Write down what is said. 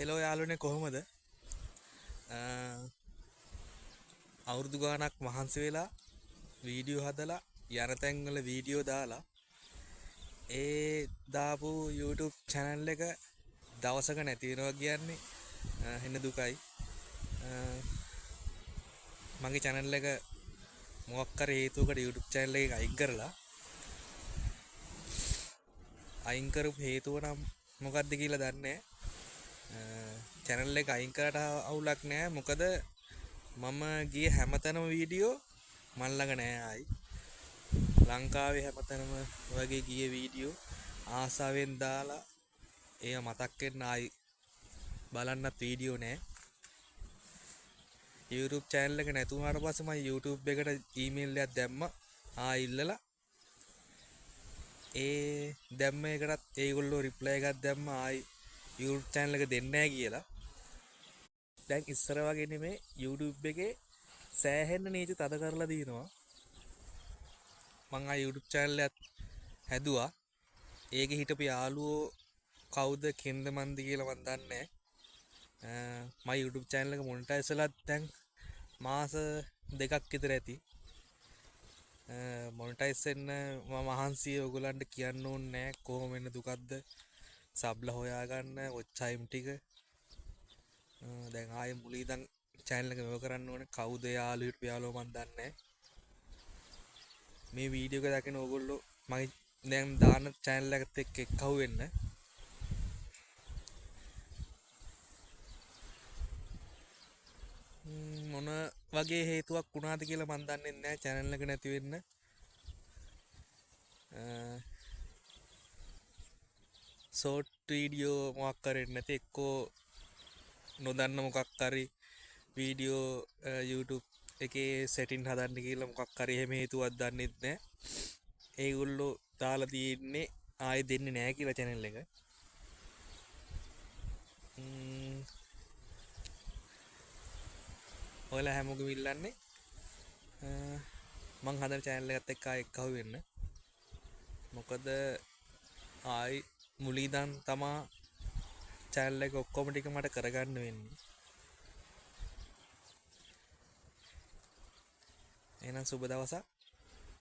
Hello යාළුවනේ කොහොමද? අවුරුදු ගාණක් මහන්සි වෙලා වීඩියෝ හදලා යන තැන්වල වීඩියෝ දාලා ඒ දාපු YouTube channel එක දවසක නැති වෙනවා කියන්නේ හෙන දුකයි. මගේ channel එක මොකක් කර හේතුවකට YouTube channel එක අයින් කරපු හේතුව නම් මොකක්ද කියලා දන්නේ නැහැ. channel එක අයින් කරට අවුලක් නෑ, මොකද මම ගිය හැමතැනම වීඩියෝ මන් ළඟ නෑ. ආයි ලංකාවේ හැමතැනම වගේ ගිය වීඩියෝ ආසාවෙන් දාලා ඒව මතක් වෙන්න ආයි බලන්නත් වීඩියෝ නෑ. YouTube channel එක නැති වුණාට පස්සේ මම YouTube එකට email එකක් දැම්මා. ඉල්ලලා ඒ දැම්ම එකටත් ඒගොල්ලෝ reply එකක් දැම්මා. ආයි YouTube channel එක දෙන්නේ නැහැ කියලා. දැන් ඉස්සර වගේ නෙමේ, YouTube එකේ සෑහෙන්න නීති තද කරලා දිනවා. මං YouTube channel එකක් හැදුවා. ඒකේ හිටපු යාළුවෝ කවුද කෙන්ද මන්ද කියලා මන් දන්නේ නැහැ. මම YouTube channel එක මොනිටයිස් වෙලා දැන් මාස 2ක් විතර ඇති. මොනිටයිස් වෙන්න මම මහන්සිය ඔයගොල්ලන්ට කියන්න ඕනේ නැහැ. කොහොම වෙන්න දුකක්ද සබ්ලා හොයාගන්න ඔච්චයිම් ටික. දැන් ආයෙ මුලින් ඉඳන් channel එක මෙව කරන්න ඕනේ. කවුද යාළුවෝ මන් දන්නේ නැහැ. මේ වීඩියෝ එක දකින ඕගොල්ලෝ මගේ දැන් දාන channel එකත් එක්ක එක්කහුව වෙන්න. මොන වගේ හේතුවක් වුණාද කියලා මන් දන්නේ නැහැ channel එක නැති වෙන්න. ෂෝට් වීඩියෝ මොකක් කරෙන්නේ නැති, එක්කෝ නොදන්න මොකක් හරි වීඩියෝ YouTube එකේ සෙටින් හදන්න කියලා මොකක් හරි එහෙම හේතුවක් දන්නෙත් නැහැ. ඒගොල්ලෝ දාලා තියෙන්නේ ආයෙ දෙන්නේ නැහැ කියලා channel එක. ඔයාලා හැමෝගෙම ඉල්ලන්නේ මං හදන channel එකත් එක්ක ආයෙ එක්කහුව වෙන්න. මොකද ආයි මුලින් ඉඳන් තමා channel එක ඔක්කොම ටික මට කරගන්න වෙන්නේ. එහෙනම් සුබ දවසක්.